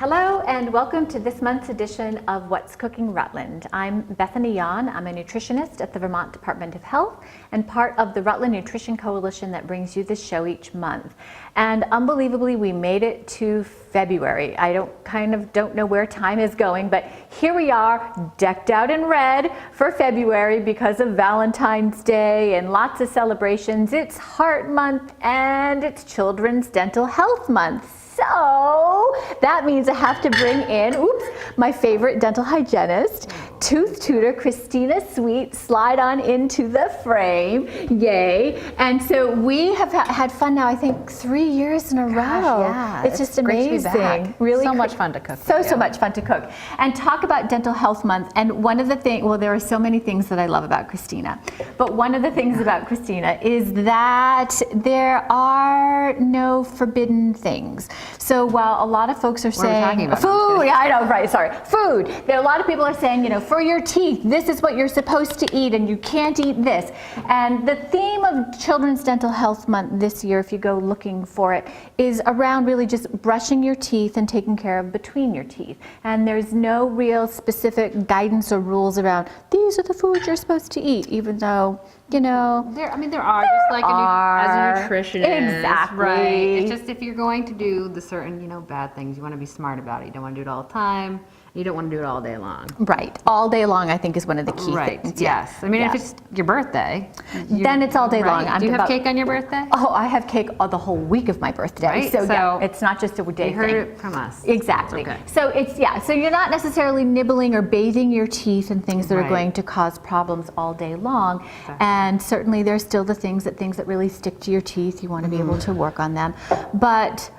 Hello and welcome to this month's edition of What's Cooking Rutland. I'm Bethany Yon. I'm a nutritionist at the Vermont Department of Health and part of the Rutland Nutrition Coalition that brings you this show each month. And unbelievably, we made it to February. I don't know where time is going, but here we are, decked out in red for February because of Valentine's Day and lots of celebrations. It's Heart Month and it's Children's Dental Health Month. So that means I have to bring in, my favorite dental hygienist, tooth tutor Christina Sweet, slide on into the frame, yay. And so we have had fun now, I think 3 years in a row. Yeah, it's just amazing. Really so much fun to cook. So much fun to cook. And talk about Dental Health Month. And one of the things, well, there are so many things that I love about Christina, but one of the things about Christina is that there are no forbidden things. So while a lot of folks are saying food, yeah, I know, right, sorry, food. There are a lot of people are saying, for your teeth, this is what you're supposed to eat and you can't eat this. And the theme of Children's Dental Health Month this year, if you go looking for it, is around really just brushing your teeth and taking care of between your teeth. And there's no real specific guidance or rules around these are the foods you're supposed to eat, even though, there are just like as a nutritionist, exactly. Right? It's just if you're going to do the certain, bad things, you want to be smart about it. You don't want to do it all the time. You don't want to do it all day long. Right. All day long, I think, is one of the key things. Yes. I mean, if it's your birthday, then it's all day long. Do you have cake on your birthday? Oh, I have cake the whole week of my birthday. Right? So yeah, it's not just a day thing. You heard it from us. Exactly. Okay. So so you're not necessarily nibbling or bathing your teeth in things that are going to cause problems all day long. Okay. And certainly there's still the things that really stick to your teeth. You want to be able to work on them. But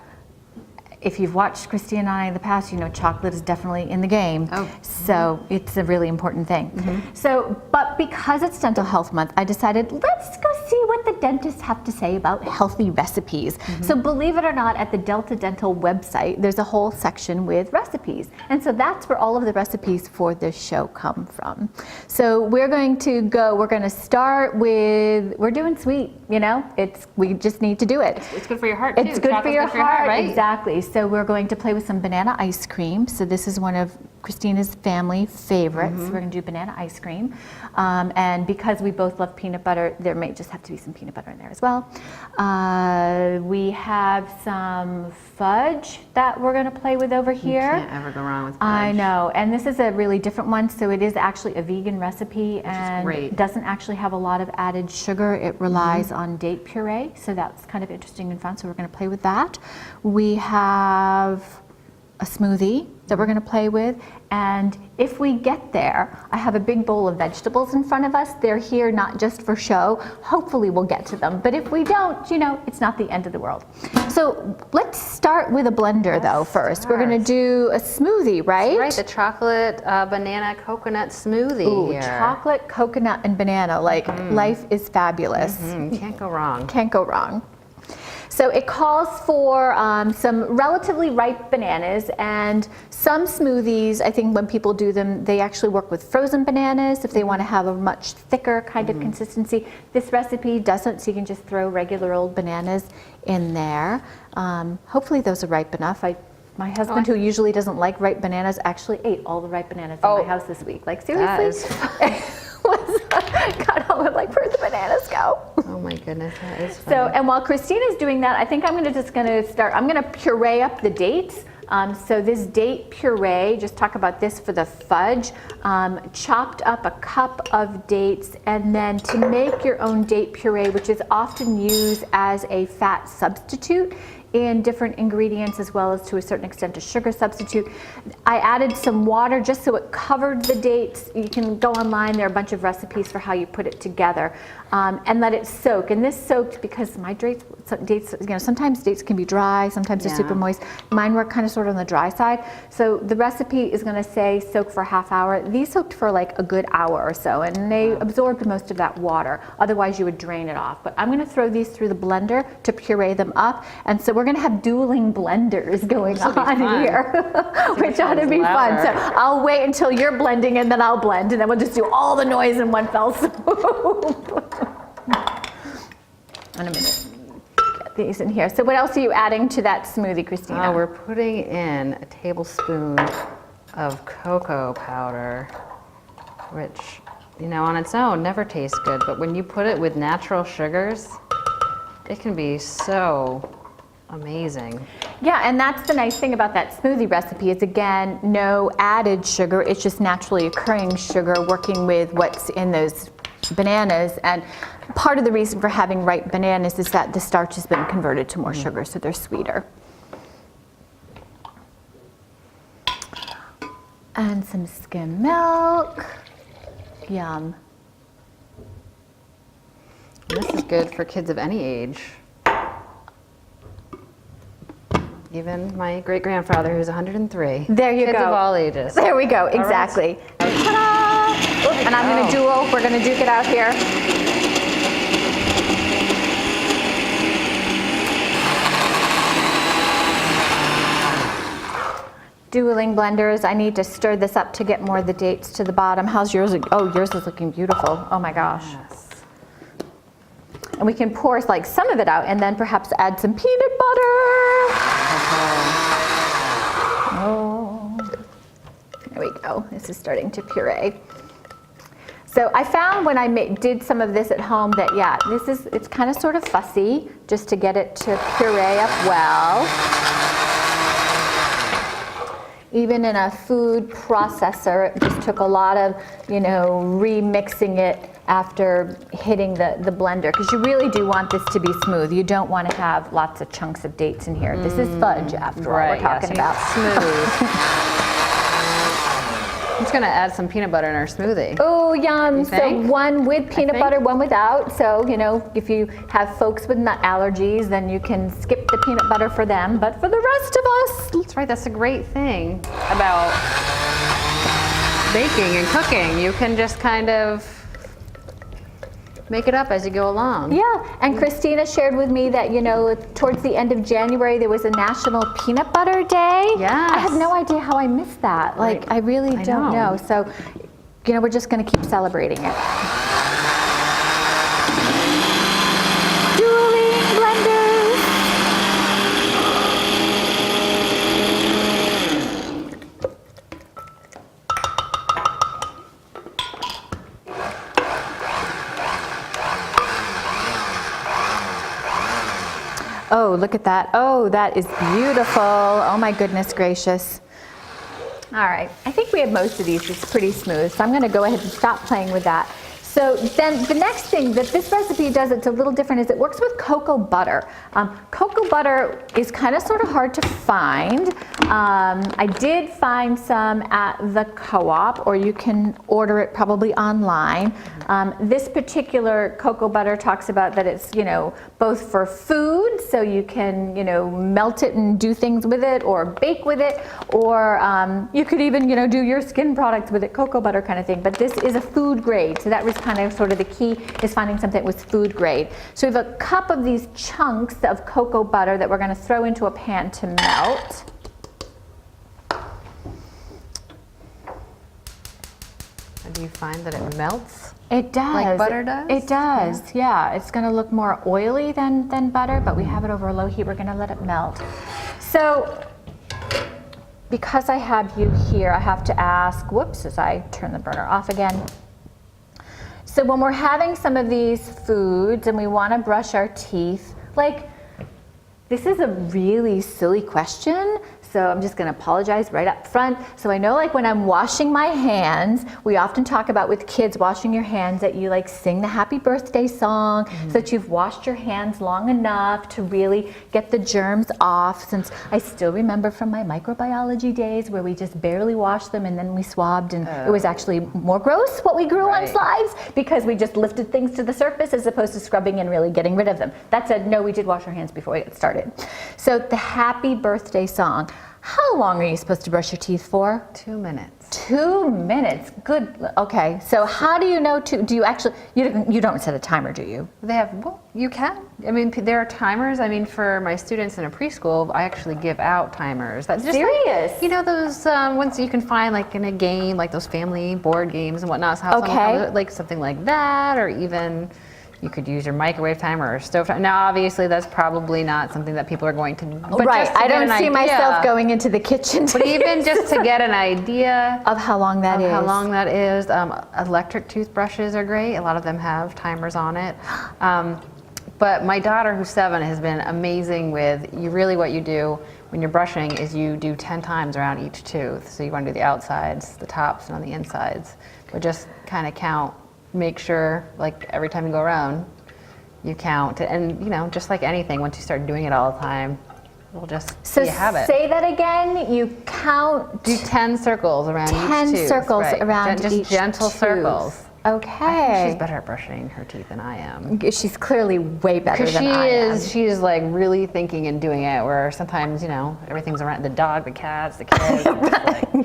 if you've watched Christina and I in the past, chocolate is definitely in the game. Oh. So it's a really important thing. So, but because it's Dental Health Month, I decided let's go see what the dentists have to say about healthy recipes. So believe it or not, at the Delta Dental website, there's a whole section with recipes. And so that's where all of the recipes for this show come from. So we're going to start with, we're doing sweet, we just need to do it. It's good for your heart too. It's good for your heart, right? Exactly. So we're going to play with some banana ice cream. So this is one of Christina's family favorites. We're going to do banana ice cream. And because we both love peanut butter, there may just have to be some peanut butter in there as well. We have some fudge that we're going to play with over here. You can't ever go wrong with fudge. I know. And this is a really different one. So it is actually a vegan recipe and it doesn't actually have a lot of added sugar. It relies on date puree. So that's kind of interesting and fun. So we're going to play with that. We have a smoothie that we're going to play with, and if we get there, I have a big bowl of vegetables in front of us. They're here not just for show. Hopefully we'll get to them, but if we don't, it's not the end of the world. So let's start with a blender though first. We're going to do a smoothie, right? Right, the chocolate-banana coconut smoothie. Ooh, here. Chocolate, coconut, and banana. Life is fabulous. Can't go wrong. Can't go wrong. So it calls for some relatively ripe bananas, and some smoothies, I think when people do them, they actually work with frozen bananas if they want to have a much thicker kind of consistency. This recipe doesn't, so you can just throw regular old bananas in there. Hopefully those are ripe enough. My husband, who usually doesn't like ripe bananas, actually ate all the ripe bananas in my house this week. Seriously? Got home and where'd the bananas go? Oh my goodness, that is funny. So, and while Christina's doing that, I think I'm going to puree up the dates. So this date puree, just talk about this for the fudge, chopped up a cup of dates, and then to make your own date puree, which is often used as a fat substitute in different ingredients as well as to a certain extent a sugar substitute. I added some water just so it covered the dates. You can go online, there are a bunch of recipes for how you put it together, and let it soak. And this soaked because my dates, sometimes dates can be dry, sometimes they're super moist. Mine were kind of sort of on the dry side. So the recipe is going to say soak for a half hour. These soaked for a good hour or so, and they absorbed most of that water. Otherwise you would drain it off. But I'm going to throw these through the blender to puree them up. And so we're going to have dueling blenders going on here, which ought to be fun. So I'll wait until you're blending and then I'll blend, and then we'll just do all the noise in one fell swoop. In a minute. Get these in here. So what else are you adding to that smoothie, Christina? We're putting in a tablespoon of cocoa powder, which, you know, on its own never tastes good, but when you put it with natural sugars, it can be so amazing. Yeah, and that's the nice thing about that smoothie recipe is, again, no added sugar. It's just naturally occurring sugar working with what's in those bananas. And part of the reason for having ripe bananas is that the starch has been converted to more sugar, so they're sweeter. And some skim milk. Yum. This is good for kids of any age. Even my great-grandfather, who's 103. There you Kids go. of all ages. There we go, exactly. Ta-da! And I'm going to duel. We're going to duke it out here. Dueling blenders. I need to stir this up to get more of the dates to the bottom. How's yours? Oh, yours is looking beautiful. Oh my gosh. Yes. And we can pour like some of it out and then perhaps add some peanut butter. Oh, there we go. This is starting to puree. So I found when I did some of this at home that, yeah, it's kind of sort of fussy just to get it to puree up well. Even in a food processor, it just took a lot of, you know, remixing it after hitting the blender, because you really do want this to be smooth. You don't want to have lots of chunks of dates in here. This is fudge, after all, we're talking about. Smooth. I'm just going to add some peanut butter in our smoothie. Oh, yum. So think? one with peanut butter, one without. So, you know, if you have folks with nut allergies, then you can skip the peanut butter for them. But for the rest of us, That's right. That's a great thing about baking and cooking. You can just kind of make it up as you go along. yeah. And Christina shared with me that, you know, towards the end of January, there was a National Peanut Butter Day. Yes. I had no idea how I missed that. Like, I really don't know. So, you know, we're just going to keep celebrating it. Dueling blenders. Oh, look at that. Oh, that is beautiful. Oh my goodness gracious. All right, I think we have most of these. It's pretty smooth, so I'm going to go ahead and stop playing with that. So then the next thing that this recipe does that's a little different is it works with cocoa butter. Cocoa butter is kind of sort of hard to find. I did find some at the co-op, or you can order it probably online. This particular cocoa butter talks about that it's, you know, both for food, so you can, you know, melt it and do things with it, or bake with it, or you could even, you know, do your skin products with it, cocoa butter kind of thing. But this is a food grade, so that was kind of sort of the key, is finding something that was food grade. So we have a cup of these chunks of cocoa butter that we're going to throw into a pan to melt. And do you find that it melts? It does. Like butter does? It does, yeah. It's going to look more oily than butter, but we have it over a low heat. We're going to let it melt. So because I have you here, I have to ask, whoops, as I turn the burner off again. So when we're having some of these foods and we want to brush our teeth, like, this is a really silly question, so I'm just going to apologize right up front. So I know, like, when I'm washing my hands, we often talk about with kids washing your hands that you, like, sing the happy birthday song so that you've washed your hands long enough to really get the germs off, since I still remember from my microbiology days where we just barely washed them and then we swabbed, and it was actually more gross what we grew on slides because we just lifted things to the surface as opposed to scrubbing and really getting rid of them. That said, no, we did wash our hands before we got started. So the happy birthday song. How long are you supposed to brush your teeth for? 2 minutes. 2 minutes. Good. Okay. So how do you know do you actually, you don't set a timer, do you? They have, well, you can. I mean, there are timers. I mean, for my students in a preschool, I actually give out timers. That's just serious? Like, you know, those ones you can find like in a game, like those family board games and whatnot. So how someone comes, like something like that, or even, You could use your microwave timer or stove timer. Now, obviously, that's probably not something that people are going to. But Right, just to I get don't an see idea, myself going into the kitchen. But even just to get an idea of how long that is. How long that is. Electric toothbrushes are great. A lot of them have timers on it. But my daughter, who's 7, has been amazing with, what you do when you're brushing is you do 10 times around each tooth. So you want to do the outsides, the tops, and on the insides. But just kind of count, make sure, like every time you go around, you count. And just like anything, once you start doing it all the time, it'll just be a habit. Say that again. You count. Do 10 circles around each tooth. 10 circles around just each gentle tooth. Circles. Okay. I think she's better at brushing her teeth than I am. She's clearly way better than I am. She is like really thinking and doing it, where sometimes, everything's around the dog, the cats, the kids.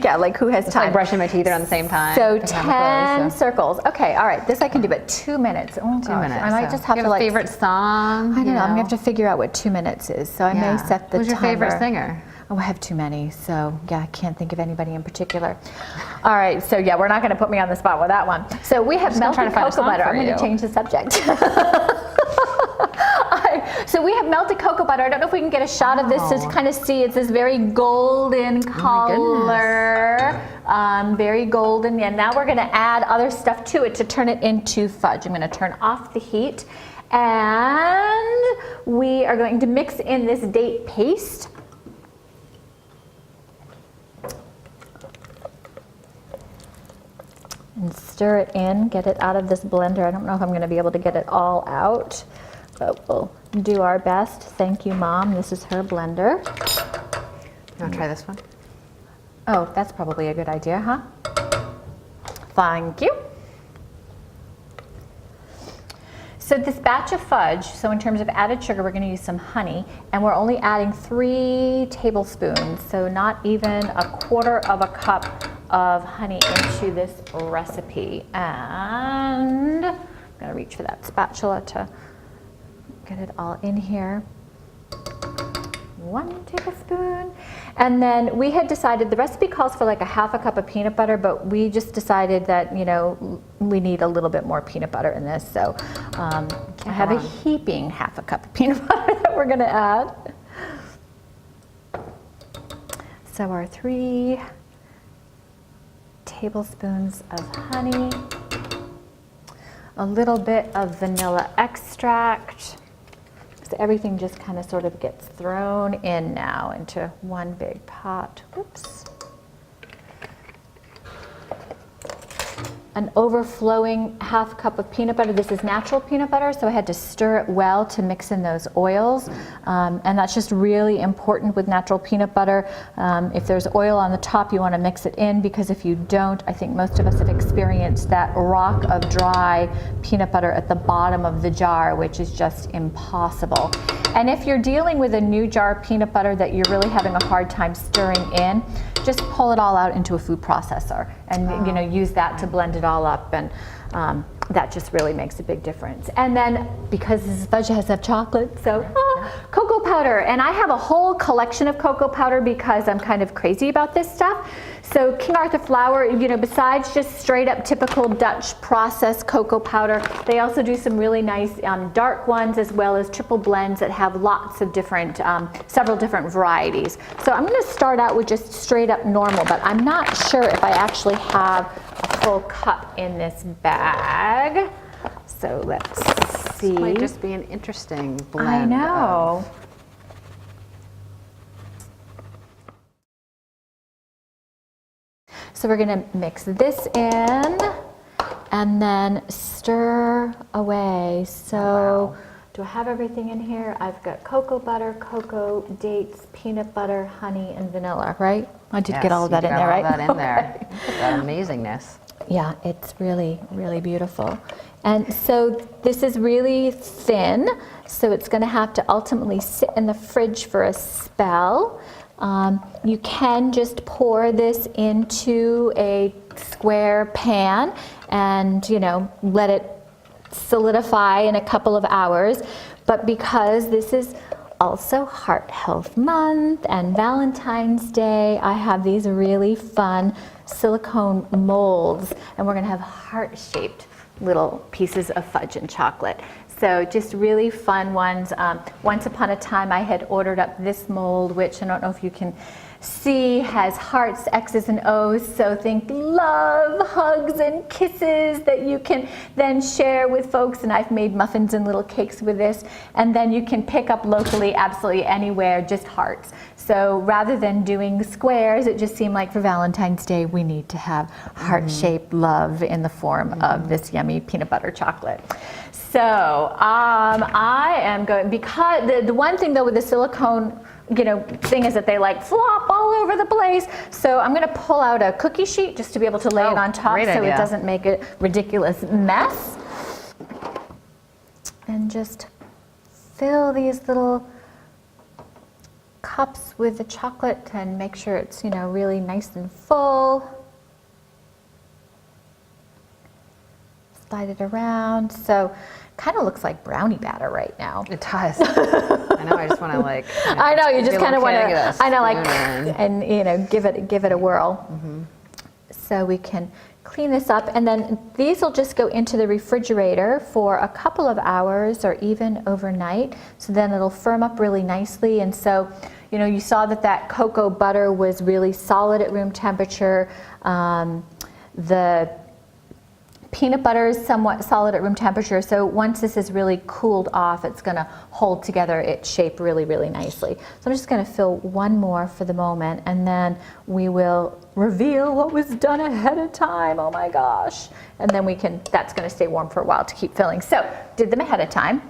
Yeah, like who has time? Like brushing my teeth around the same time. So 10 circles. Okay, all right. This I can do, but 2 minutes. Oh, 2 minutes. I might just have to a favorite song? I don't know. I'm gonna have to figure out what 2 minutes is. So I may set the timer. Who's your favorite singer? Oh, I have too many, so yeah, I can't think of anybody in particular. All right, so yeah, we're not going to put me on the spot with that one. So we have melted cocoa butter. I'm going to change the subject. So we have melted cocoa butter. I don't know if we can get a shot of this to kind of see. It's this very golden color, very golden. And now we're going to add other stuff to it to turn it into fudge. I'm going to turn off the heat, and we are going to mix in this date paste. And stir it in, get it out of this blender. I don't know if I'm going to be able to get it all out, but we'll do our best. Thank you, Mom. This is her blender. You want to try this one? Oh, that's probably a good idea, huh? Thank you. So this batch of fudge, so in terms of added sugar, we're going to use some honey, and we're only adding 3 tablespoons, so not even 1/4 of a cup of honey into this recipe. And I'm going to reach for that spatula to get it all in here. 1 tablespoon. And then we had decided, the recipe calls for like 1/2 cup of peanut butter, but we just decided that, we need a little bit more peanut butter in this. So I have a heaping 1/2 cup of peanut butter that we're going to add. So our 3 tablespoons of honey, a little bit of vanilla extract. So everything just kind of sort of gets thrown in now into one big pot. Oops. An overflowing 1/2 cup of peanut butter. This is natural peanut butter, so I had to stir it well to mix in those oils. And that's just really important with natural peanut butter. If there's oil on the top, you want to mix it in, because if you don't, I think most of us have experienced that rock of dry peanut butter at the bottom of the jar, which is just impossible. And if you're dealing with a new jar of peanut butter that you're really having a hard time stirring in, just pull it all out into a food processor and use that to blend it all up, and that just really makes a big difference. And then, because this fudge has to have chocolate, so cocoa powder. And I have a whole collection of cocoa powder because I'm kind of crazy about this stuff. So King Arthur flour, besides just straight up typical Dutch processed cocoa powder, they also do some really nice dark ones, as well as triple blends that have lots of different, several different varieties. So I'm going to start out with just straight up normal, but I'm not sure if I actually have a full cup in this bag. So let's see. This might just be an interesting blend. I know. So we're going to mix this in and then stir away. So do I have everything in here? I've got cocoa butter, cocoa, dates, peanut butter, honey, and vanilla, right? I did get all of that in there, right? All that in there. That amazingness. Yeah, it's really, really beautiful. And so this is really thin, so it's going to have to ultimately sit in the fridge for a spell. You can just pour this into a square pan and, let it solidify in a couple of hours. But because this is also Heart Health Month and Valentine's Day, I have these really fun silicone molds, and we're going to have heart-shaped little pieces of fudge and chocolate. So just really fun ones. Once upon a time I had ordered up this mold, which I don't know if you can see, has hearts, X's, and O's. So think love, hugs, and kisses that you can then share with folks. And I've made muffins and little cakes with this. And then you can pick up locally absolutely anywhere, just hearts. So rather than doing squares, it just seemed like for Valentine's Day we need to have heart-shaped love in the form of this yummy peanut butter chocolate. So I am going, because the one thing though with the silicone thing is that they like flop all over the place. So I'm gonna pull out a cookie sheet just to be able to lay it on top so it doesn't make a ridiculous mess. And just fill these little cups with the chocolate and make sure it's, really nice and full. Slide it around. So kind of looks like brownie batter right now. It does. I know, I just want to like. I know, you just kind of want to, I know, like, and give it a whirl. So we can clean this up, and then these will just go into the refrigerator for a couple of hours or even overnight. So then it'll firm up really nicely. And so, you saw that cocoa butter was really solid at room temperature. The peanut butter is somewhat solid at room temperature, so once this is really cooled off, it's going to hold together its shape really, really nicely. So I'm just going to fill one more for the moment, and then we will reveal what was done ahead of time. Oh my gosh. And then that's going to stay warm for a while to keep filling. So did them ahead of time.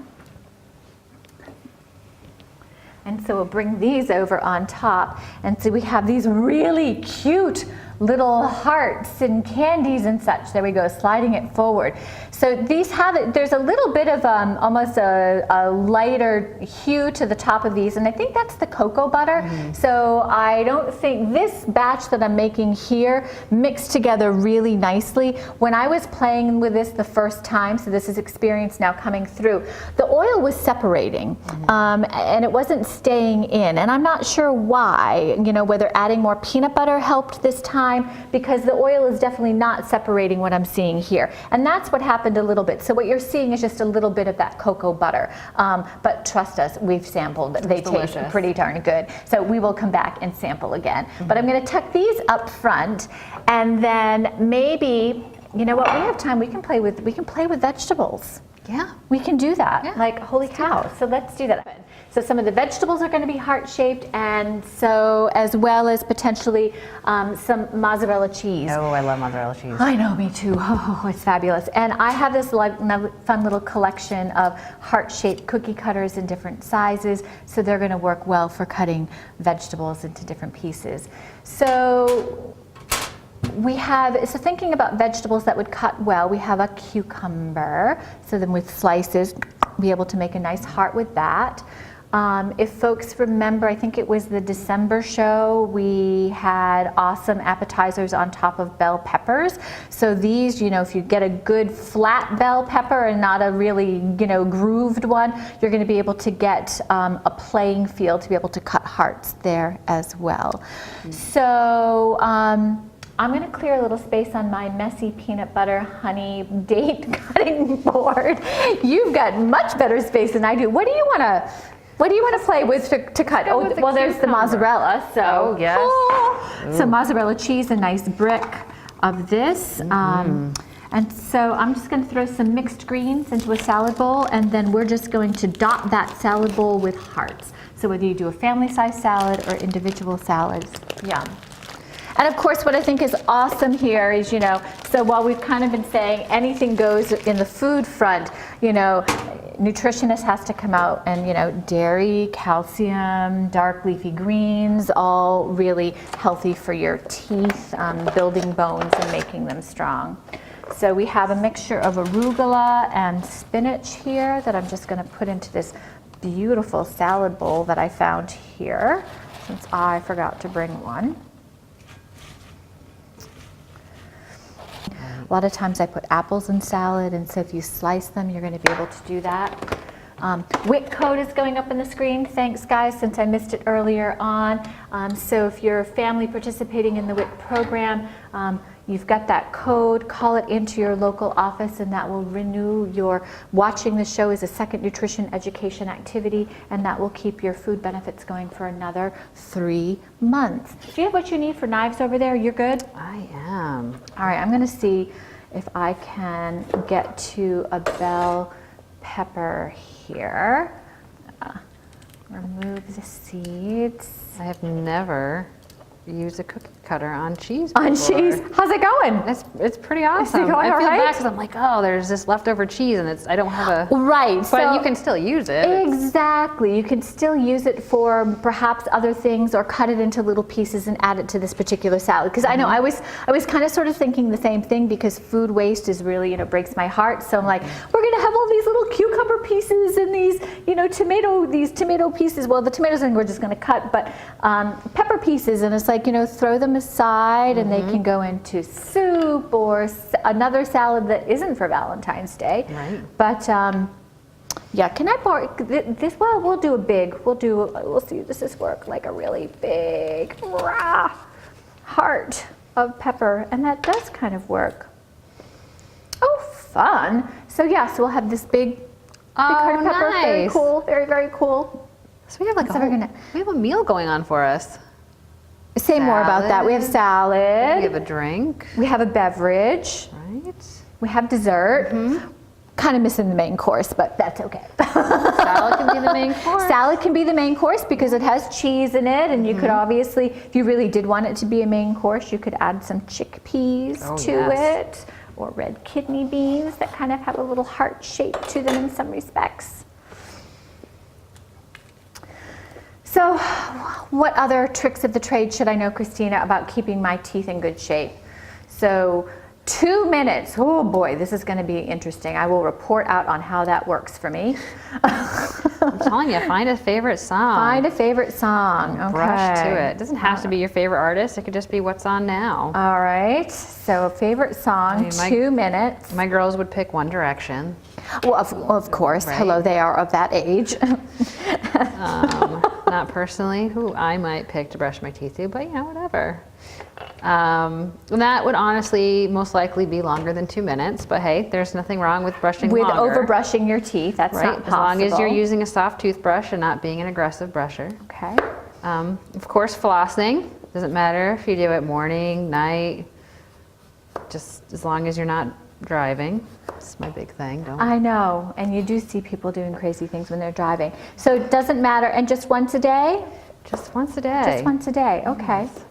And so we'll bring these over on top, and so we have these really cute little hearts and candies and such. There we go, sliding it forward. So these there's a little bit of almost a lighter hue to the top of these, and I think that's the cocoa butter. So I don't think this batch that I'm making here mixed together really nicely. When I was playing with this the first time, so this is experience now coming through, the oil was separating and it wasn't staying in, and I'm not sure why, whether adding more peanut butter helped this time, because the oil is definitely not separating what I'm seeing here. And that's what happened a little bit. So what you're seeing is just a little bit of that cocoa butter. But trust us, we've sampled. They taste pretty darn good. So we will come back and sample again. But I'm going to tuck these up front, and then maybe, we have time, we can play with vegetables. Yeah, we can do that. Yeah, like, holy cow. So let's do that. So some of the vegetables are going to be heart-shaped, and so as well as potentially some mozzarella cheese. Oh, I love mozzarella cheese. I know, me too. Oh, it's fabulous. And I have this fun little collection of heart-shaped cookie cutters in different sizes, so they're going to work well for cutting vegetables into different pieces. So so thinking about vegetables that would cut well, we have a cucumber. So then with slices, be able to make a nice heart with that. If folks remember, I think it was the December show, we had awesome appetizers on top of bell peppers. So these, if you get a good flat bell pepper and not a really, grooved one, you're going to be able to get a playing field to be able to cut hearts there as well. So I'm going to clear a little space on my messy peanut butter honey date cutting board. You've got much better space than I do. What do you want to play with to cut? Oh, well, there's the mozzarella. So, oh, yes. So mozzarella cheese, a nice brick of this. And so I'm just going to throw some mixed greens into a salad bowl, and then we're just going to dot that salad bowl with hearts. So whether you do a family-size salad or individual salads, yum. And of course, what I think is awesome here is, so while we've kind of been saying anything goes in the food front, nutritionist has to come out and, dairy, calcium, dark leafy greens, all really healthy for your teeth, building bones and making them strong. So we have a mixture of arugula and spinach here that I'm just going to put into this beautiful salad bowl that I found here, since I forgot to bring one. A lot of times I put apples in salad, and so if you slice them, you're going to be able to do that. WIC code is going up on the screen. Thanks, guys, since I missed it earlier on. So if you're a family participating in the WIC program, you've got that code. Call it into your local office, and that will renew your watching the show as a second nutrition education activity, and that will keep your food benefits going for another 3 months. Do you have what you need for knives over there? You're good? I am. All right, I'm going to see if I can get to a bell pepper here. Remove the seeds. I have never used a cookie cutter on cheese On before. cheese? How's it going? It's pretty awesome. going I all feel right? bad because I'm like, oh, there's this leftover cheese and I don't have a. Right. But you can still use it. Exactly. You can still use it for perhaps other things, or cut it into little pieces and add it to this particular salad. Because I know I was kind of sort of thinking the same thing, because food waste is really, breaks my heart. So I'm like, we're going to have all these little cucumber pieces and these, tomato pieces. Well, the tomatoes I think we're just going to cut, but pepper pieces, and it's like, throw them aside and they can go into soup or another salad that isn't for Valentine's Day. Right. But yeah, can I borrow this? Well, we'll see if this work, like a really big heart of pepper, and that does kind of work. Oh, fun. So yeah, so we'll have this big heart of pepper. Nice. Very cool, very, very cool. So we have like we have a meal going on for us. Say more about that. We have salad. We have a drink. We have a beverage. Right. We have dessert. Kind of missing the main course, but that's okay. Salad can be the main course. Salad can be the main course because it has cheese in it, and you could obviously, if you really did want it to be a main course, you could add some chickpeas to it, or red kidney beans that kind of have a little heart shape to them in some respects. So what other tricks of the trade should I know, Christina, about keeping my teeth in good shape? So 2 minutes. Oh boy, this is going to be interesting. I will report out on how that works for me. I'm telling you, find a favorite song. Find a favorite song. Okay. Brush to it. It doesn't have to be your favorite artist. It could just be what's on now. All right. So a favorite song, 2 minutes. My girls would pick One Direction. Well, of course. Right. Hello, they are of that age. Not personally who I might pick to brush my teeth to, but whatever. That would honestly most likely be longer than 2 minutes, but hey, there's nothing wrong with brushing With longer. over brushing your teeth, that's right? not possible. As long as you're using a soft toothbrush and not being an aggressive brusher. Okay. Of course, flossing. Doesn't matter if you do it morning, night, just as long as you're not driving. It's my big thing. I know, and you do see people doing crazy things when they're driving. So it doesn't matter, and just once a day? Just once a day. Just once a day, okay. Yes.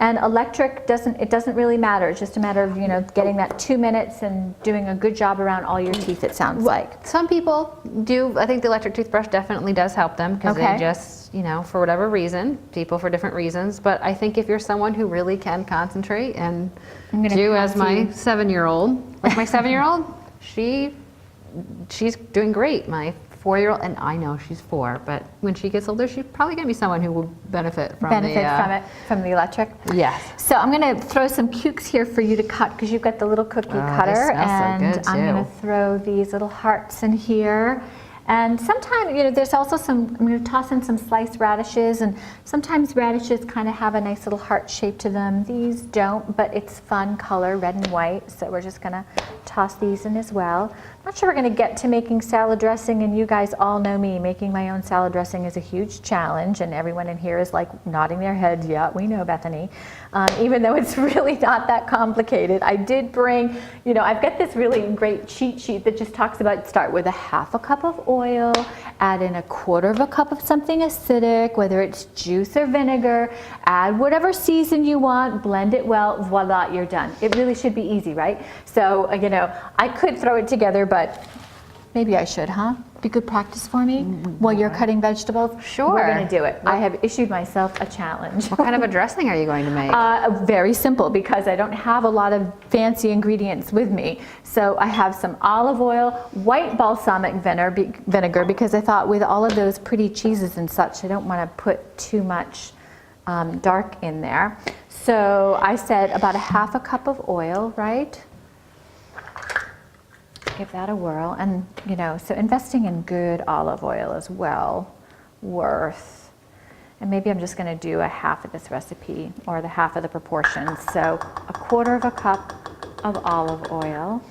And electric doesn't really matter. It's just a matter of, getting that 2 minutes and doing a good job around all your teeth, it sounds like. Some people do. I think the electric toothbrush definitely does help them because they just, for whatever reason, people for different reasons. But I think if you're someone who really can concentrate and do as my 7-year-old, like my 7-year-old, she's doing great. My 4-year-old, and I know she's 4, but when she gets older, she's probably going to be someone who will benefit from from the electric. Yes. So I'm going to throw some cukes here for you to cut because you've got the little cookie cutter, they smell so and good, I'm going too. to throw these little hearts in here. And sometimes, there's also I'm going to toss in some sliced radishes, and sometimes radishes kind of have a nice little heart shape to them. These don't, but it's fun color, red and white, so we're just going to toss these in as well. I'm not sure we're going to get to making salad dressing, and you guys all know me. Making my own salad dressing is a huge challenge, and everyone in here is like nodding their heads, yeah, we know, Bethany. Even though it's really not that complicated. I did bring, I've got this really great cheat sheet that just talks about start with a half a cup of oil, add in a quarter of a cup of something acidic, whether it's juice or vinegar, add whatever season you want, blend it well, voila, you're done. It really should be easy, right? So, I could throw it together, but maybe I should, huh? Be good practice for me while you're cutting vegetables? Sure. We're going to do it. I have issued myself a challenge. What kind of a dressing are you going to make? Very simple, because I don't have a lot of fancy ingredients with me. So I have some olive oil, white balsamic vinegar, because I thought with all of those pretty cheeses and such, I don't want to put too much dark in there. So I said about a half a cup of oil, right? give that a whirl. And, you know, so investing in good olive oil is well worth. And maybe I'm just going to do a half of this recipe or the half of the proportions. So 1/4 cup of olive oil.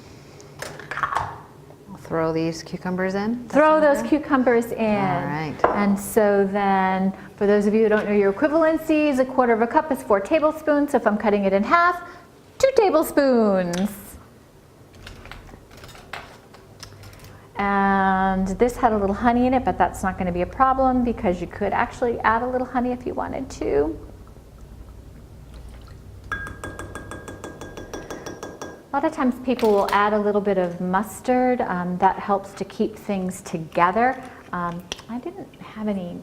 I'll throw these cucumbers in. Throw those cucumbers in. All right. And so then, for those of you who don't know your equivalencies, 1/4 cup is 4 tablespoons. So if I'm cutting it in half, 2 tablespoons. And this had a little honey in it, but that's not going to be a problem because you could actually add a little honey if you wanted to. A lot of times people will add a little bit of mustard. That helps to keep things together. I didn't have any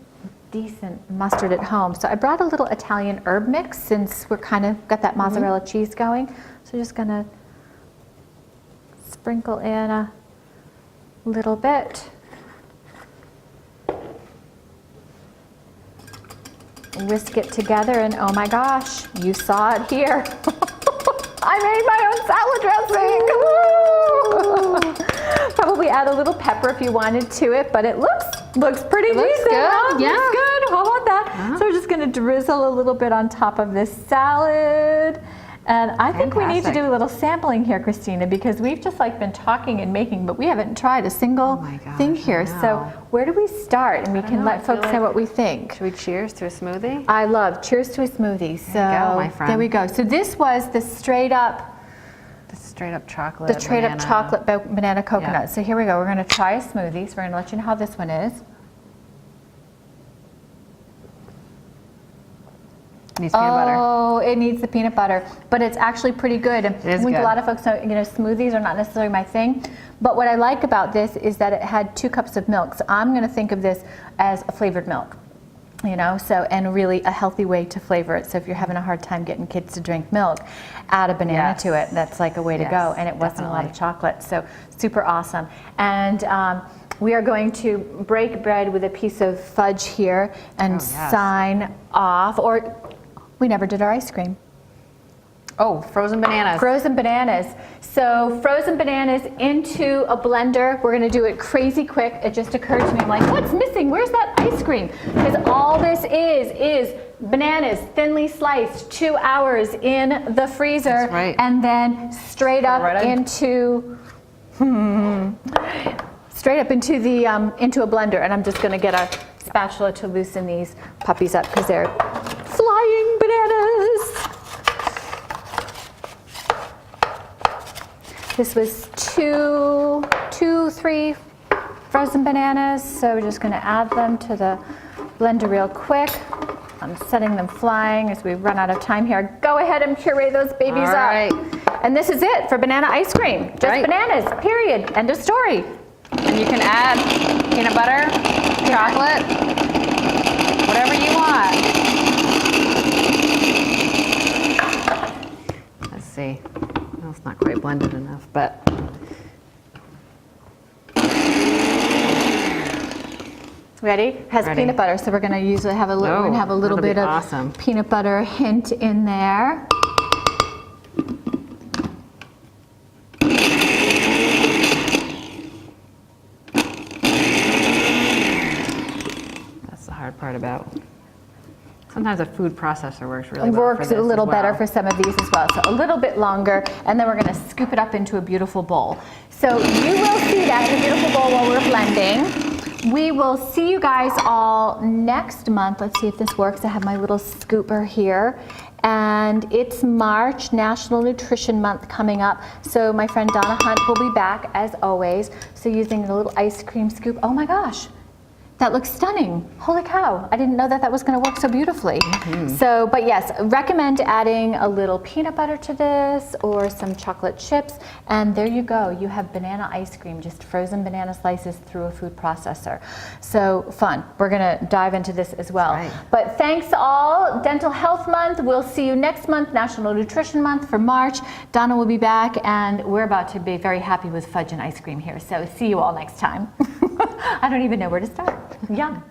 decent mustard at home, so I brought a little Italian herb mix since we're kind of got that mozzarella cheese going. So just going to sprinkle in a little bit. Whisk it together, and oh my gosh, you saw it here. I made my own salad dressing. Probably add a little pepper if you wanted to it, but it looks pretty decent. Looks good. Huh? Yeah. Looks good. How about that? So we're just going to drizzle a little bit on top of this salad. And I think we need to do a little sampling here, Christina, because we've just like been talking and making, but we haven't tried a single thing here. So where do we start? And we can let folks know what we think. Should we cheers to a smoothie? I love cheers to a smoothie. So There you go, my friend. there we go. So this was the straight up chocolate. chocolate banana coconut. Yeah. So here we go. We're going to try a smoothie. So we're going to let you know how this one is. Needs peanut butter. Oh, it needs the peanut butter, but it's actually pretty good. And It is I think good. a lot of folks know, you know, smoothies are not necessarily my thing, but what I like about this is that it had 2 cups of milk. So I'm going to think of this as a flavored milk, you know, so, and really a healthy way to flavor it. So if you're having a hard time getting kids to drink milk, add a banana to it. That's like a way to go. And it wasn't a lot of chocolate. So super awesome. And we are going to break bread with a piece of fudge here and sign off, or we never did our ice cream. Oh, frozen bananas. Frozen bananas. So frozen bananas into a blender. We're going to do it crazy quick. It just occurred to me, I'm like, what's missing? Where's that ice cream? Because all this is bananas thinly sliced, 2 hours in the freezer. That's right. And then straight up into into a blender. And I'm just going to get a spatula to loosen these puppies up because they're flying bananas. This was two, 3 frozen bananas, so we're just going to add them to the blender real quick. I'm setting them flying as we run out of time here. Go ahead and puree those babies All right. up. And this is it for banana ice cream. Just bananas, period. End of story. And you can add peanut butter, chocolate, whatever you want. Let's see. Well, it's not quite blended enough, but. Ready? Has peanut butter, so we're going to usually have a little. We're going to have a little bit of peanut butter hint in there. That's the hard part about. Sometimes a food processor works really well. Works a little better for some of these as well. So a little bit longer, and then we're going to scoop it up into a beautiful bowl. So you will see that in a beautiful bowl while we're blending. We will see you guys all next month. Let's see if this works. I have my little scooper here. And it's March, National Nutrition Month coming up. So my friend Donna Hunt will be back as always. So using a little ice cream scoop. Oh my gosh. That looks stunning. Holy cow. I didn't know that that was going to work so beautifully. So, but yes, recommend adding a little peanut butter to this or some chocolate chips. And there you go. You have banana ice cream, just frozen banana slices through a food processor. So fun. We're going to dive into this as well. Right. But thanks all. Dental Health Month. We'll see you next month. National Nutrition Month for March. Donna will be back, and we're about to be very happy with fudge and ice cream here. So see you all next time. I don't even know where to start. Yum.